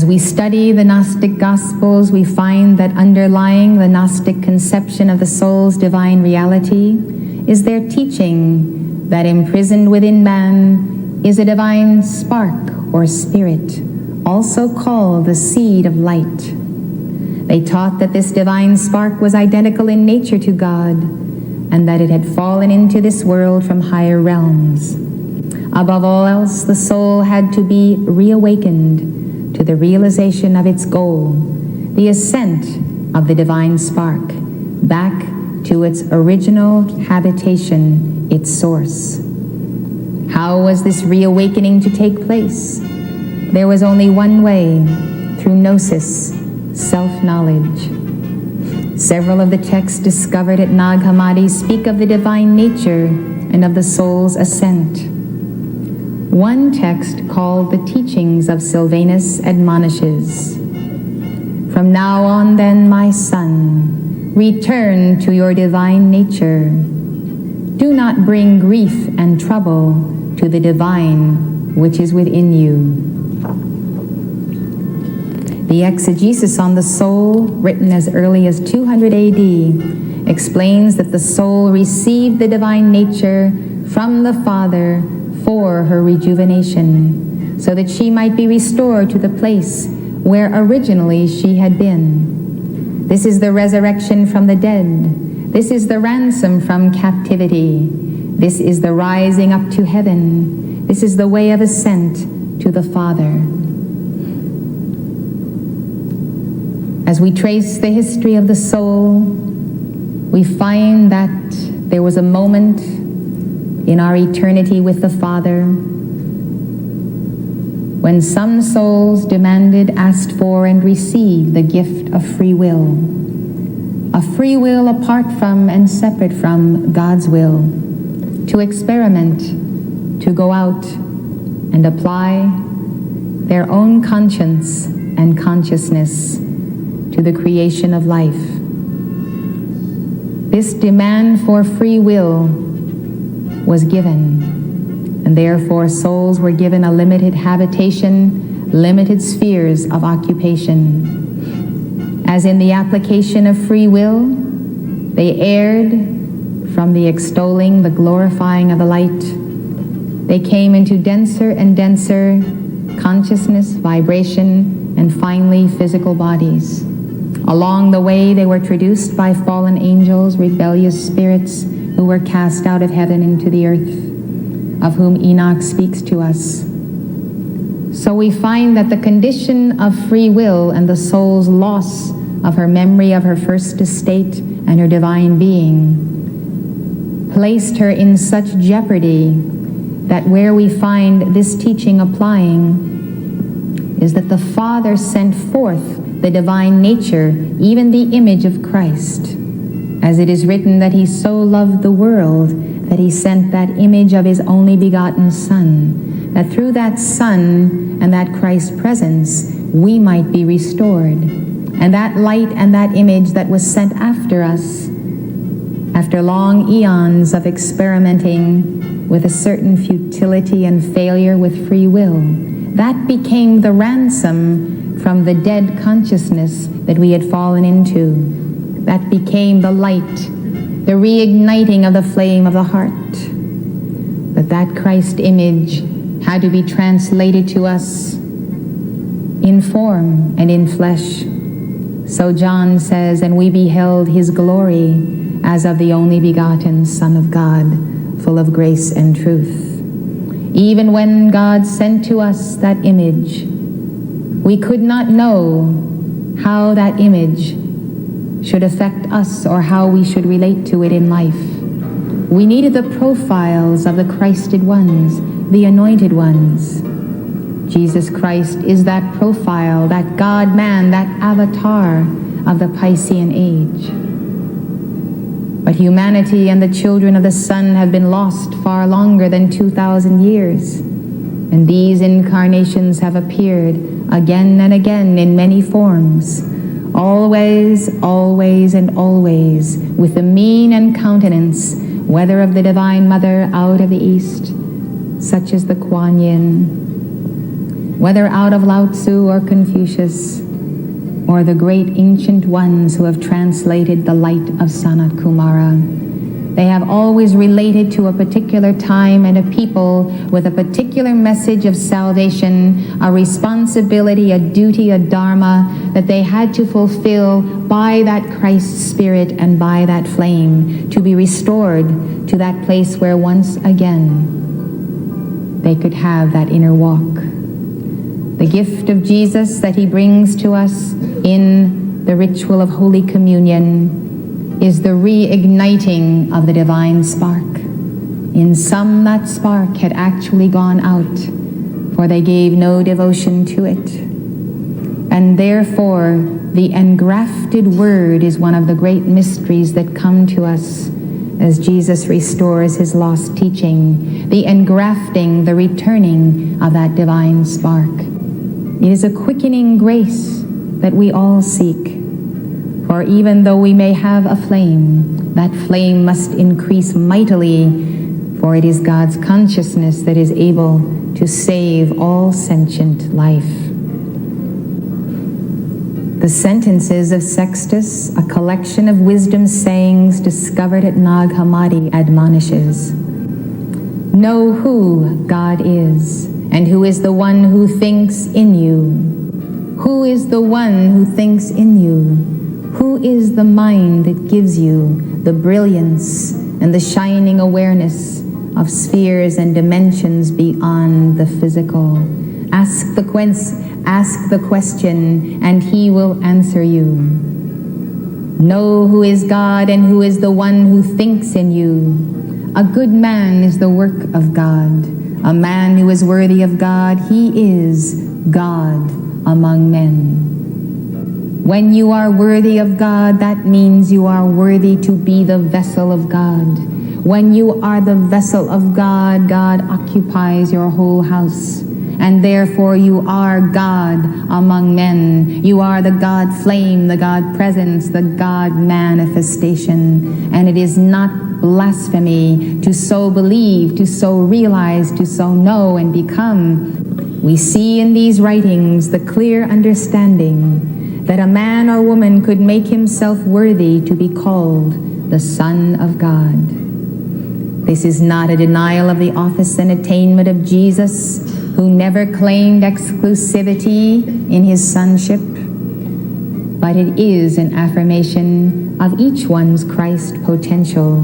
As we study the Gnostic Gospels, we find that underlying the Gnostic conception of the soul's divine reality is their teaching that imprisoned within man is a divine spark or spirit, also called the seed of light. They taught that this divine spark was identical in nature to God, and that it had fallen into this world from higher realms. Above all else, the soul had to be reawakened to the realization of its goal, the ascent of the divine spark, back to its original habitation, its source. How was this reawakening to take place? There was only one way, through gnosis, self-knowledge. Several of the texts discovered at Nag Hammadi speak of the divine nature and of the soul's ascent. One text called the Teachings of Sylvanus admonishes, "From now on then, my son, return to your divine nature. Do not bring grief and trouble to the divine which is within you." The exegesis on the soul, written as early as 200 AD, explains that the soul received the divine nature from the Father for her rejuvenation, so that she might be restored to the place where originally she had been. This is the resurrection from the dead. This is the ransom from captivity. This is the rising up to heaven. This is the way of ascent to the Father. As we trace the history of the soul, we find that there was a moment in our eternity with the Father when some souls demanded, asked for, and received the gift of free will. A free will apart from and separate from God's will, to experiment, to go out and apply their own conscience and consciousness to the creation of life. This demand for free will was given, and therefore souls were given a limited habitation, limited spheres of occupation. As in the application of free will, they erred from the extolling, the glorifying of the light. They came into denser and denser consciousness, vibration, and finally physical bodies. Along the way, they were traduced by fallen angels, rebellious spirits who were cast out of heaven into the earth, of whom Enoch speaks to us. So we find that the condition of free will and the soul's loss of her memory of her first estate and her divine being placed her in such jeopardy that where we find this teaching applying is that the Father sent forth the divine nature, even the image of Christ. As it is written that he so loved the world that he sent that image of his only begotten Son, that through that Son and that Christ's presence we might be restored. And that light and that image that was sent after us, after long eons of experimenting with a certain futility and failure with free will, that became the ransom from the dead consciousness that we had fallen into. That became the light, the reigniting of the flame of the heart. But that Christ image had to be translated to us in form and in flesh. So John says, "And we beheld his glory as of the only begotten Son of God, full of grace and truth." Even when God sent to us that image, we could not know how that image should affect us or how we should relate to it in life. We needed the profiles of the Christed ones, the anointed ones. Jesus Christ is that profile, that God-man, that avatar of the Piscean age. But humanity and the children of the sun have been lost far longer than 2,000 years. And these incarnations have appeared again and again in many forms, always, always, and always, with the mien and countenance, whether of the Divine Mother out of the East, such as the Kuan Yin, whether out of Lao Tzu or Confucius, or the great ancient ones who have translated the light of Sanat Kumara. They have always related to a particular time and a people with a particular message of salvation, a responsibility, a duty, a dharma that they had to fulfill by that Christ spirit and by that flame to be restored to that place where once again they could have that inner walk. The gift of Jesus that he brings to us in the ritual of Holy Communion is the reigniting of the divine spark. In some, that spark had actually gone out, for they gave no devotion to it. And therefore, the engrafted word is one of the great mysteries that come to us as Jesus restores his lost teaching, the engrafting, the returning of that divine spark. It is a quickening grace that we all seek. For even though we may have a flame, that flame must increase mightily, for it is God's consciousness that is able to save all sentient life. The sentences of Sextus, a collection of wisdom sayings discovered at Nag Hammadi, admonishes, "Know who God is, and who is the one who thinks in you. Who is the one who thinks in you? Who is the mind that gives you the brilliance and the shining awareness of spheres and dimensions beyond the physical? Ask the question, and he will answer you. Know who is God and who is the one who thinks in you. A good man is the work of God. A man who is worthy of God, he is God among men. When you are worthy of God, that means you are worthy to be the vessel of God. When you are the vessel of God, God occupies your whole house. And therefore you are God among men. You are the God flame, the God presence, the God manifestation. And it is not blasphemy to so believe, to so realize, to so know and become. We see in these writings the clear understanding that a man or woman could make himself worthy to be called the Son of God. This is not a denial of the office and attainment of Jesus, who never claimed exclusivity in his sonship, but it is an affirmation of each one's Christ potential.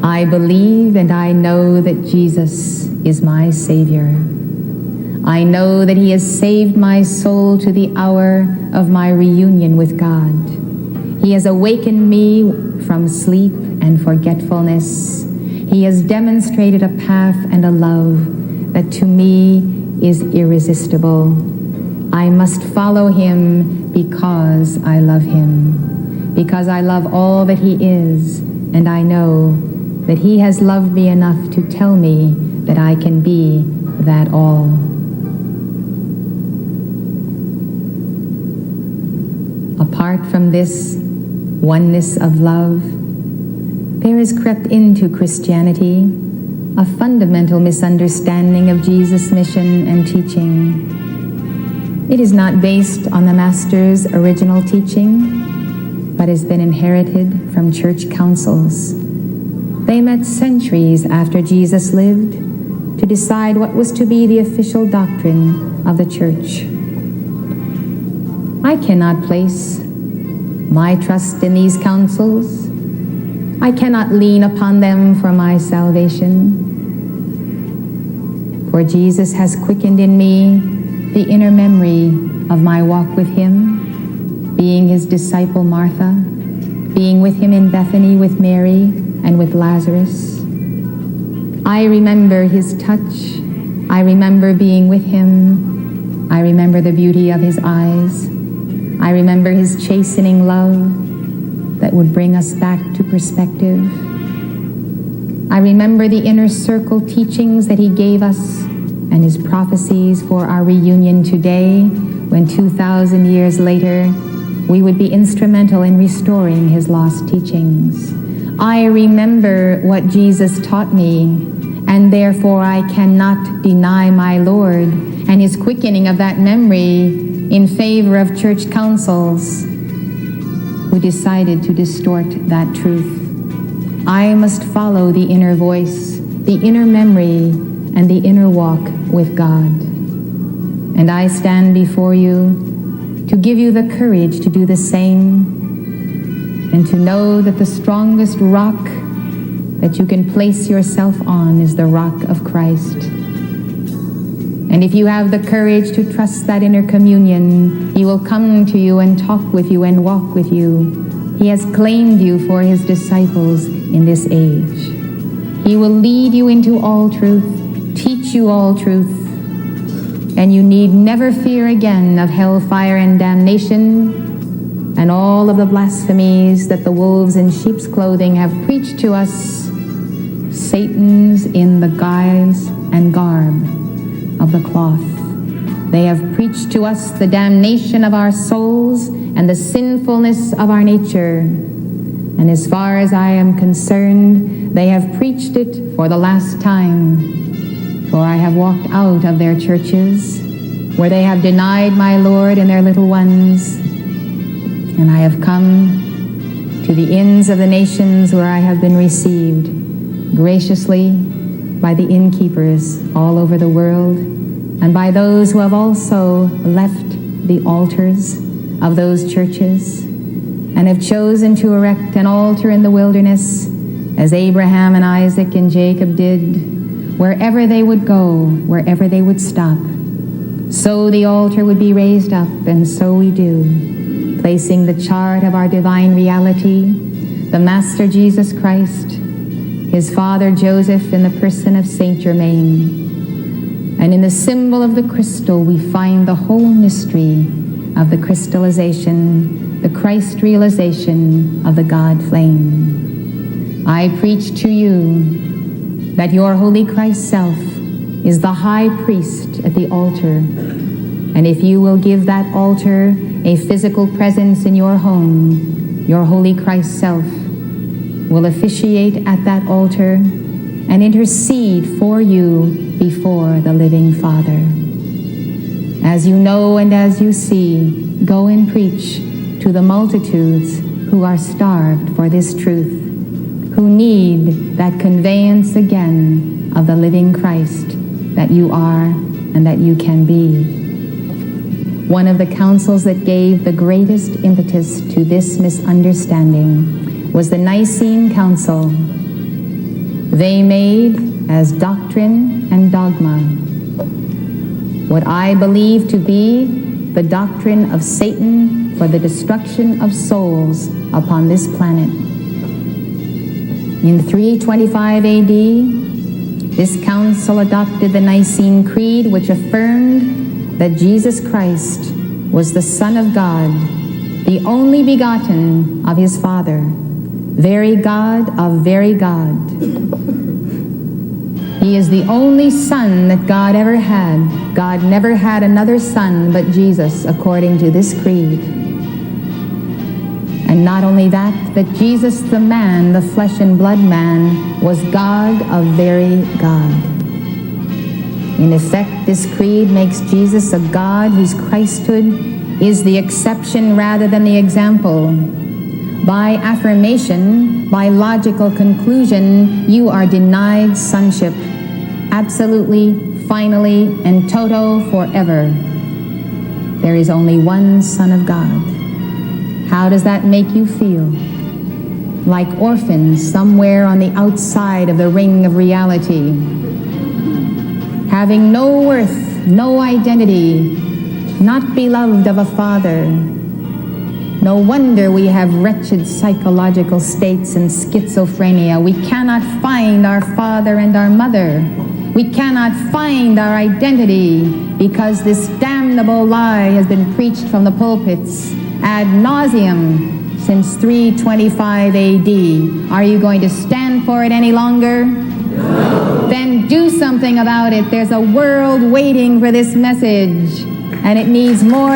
I believe and I know that Jesus is my Savior. I know that he has saved my soul to the hour of my reunion with God. He has awakened me from sleep and forgetfulness. He has demonstrated a path and a love that to me is irresistible. I must follow him because I love him, because I love all that he is, and I know that he has loved me enough to tell me that I can be that all. Apart from this oneness of love, there has crept into Christianity a fundamental misunderstanding of Jesus' mission and teaching. It is not based on the Master's original teaching, but has been inherited from church councils. They met centuries after Jesus lived to decide what was to be the official doctrine of the church. I cannot place my trust in these councils. I cannot lean upon them for my salvation. For Jesus has quickened in me the inner memory of my walk with him, being his disciple Martha, being with him in Bethany with Mary and with Lazarus. I remember his touch. I remember being with him. I remember the beauty of his eyes. I remember his chastening love that would bring us back to perspective. I remember the inner circle teachings that he gave us and his prophecies for our reunion today, when 2,000 years later, we would be instrumental in restoring his lost teachings. I remember what Jesus taught me, and therefore I cannot deny my Lord, and his quickening of that memory in favor of church councils who decided to distort that truth. I must follow the inner voice, the inner memory, and the inner walk with God. And I stand before you to give you the courage to do the same, and to know that the strongest rock that you can place yourself on is the rock of Christ. And if you have the courage to trust that inner communion, he will come to you and talk with you and walk with you. He has claimed you for his disciples in this age. He will lead you into all truth, teach you all truth, and you need never fear again of hellfire and damnation and all of the blasphemies that the wolves in sheep's clothing have preached to us, Satan's in the guise and garb of the cloth. They have preached to us the damnation of our souls and the sinfulness of our nature. And as far as I am concerned, they have preached it for the last time. For I have walked out of their churches where they have denied my Lord and their little ones. And I have come to the ends of the nations where I have been received graciously by the innkeepers all over the world, and by those who have also left the altars of those churches and have chosen to erect an altar in the wilderness, as Abraham and Isaac and Jacob did, wherever they would go, wherever they would stop. So the altar would be raised up, and so we do, placing the chart of our divine reality, the Master Jesus Christ, his father Joseph in the person of Saint Germain. And in the symbol of the crystal we find the whole mystery of the crystallization, the Christ realization of the God flame. I preach to you that your Holy Christ self is the high priest at the altar. And if you will give that altar a physical presence in your home, your Holy Christ self will officiate at that altar and intercede for you before the living Father. As you know and as you see, go and preach to the multitudes who are starved for this truth, who need that conveyance again of the living Christ that you are and that you can be. One of the councils that gave the greatest impetus to this misunderstanding was the Nicene Council. They made as doctrine and dogma what I believe to be the doctrine of Satan for the destruction of souls upon this planet. In 325 AD, this council adopted the Nicene Creed, which affirmed that Jesus Christ was the Son of God, the only begotten of his Father, very God of very God. He is the only Son that God ever had. God never had another Son but Jesus, according to this creed. And not only that, that Jesus the man, the flesh and blood man, was God of very God. In effect, this creed makes Jesus a God whose Christhood is the exception rather than the example. By affirmation, by logical conclusion, you are denied sonship, absolutely, finally, and toto forever. There is only one Son of God. How does that make you feel? Like orphans somewhere on the outside of the ring of reality, having no worth, no identity, not beloved of a father. No wonder we have wretched psychological states and schizophrenia. We cannot find our father and our mother. We cannot find our identity because this damnable lie has been preached from the pulpits ad nauseum since 325 AD. Are you going to stand for it any longer? No. Then do something about it. There's a world waiting for this message, and it needs more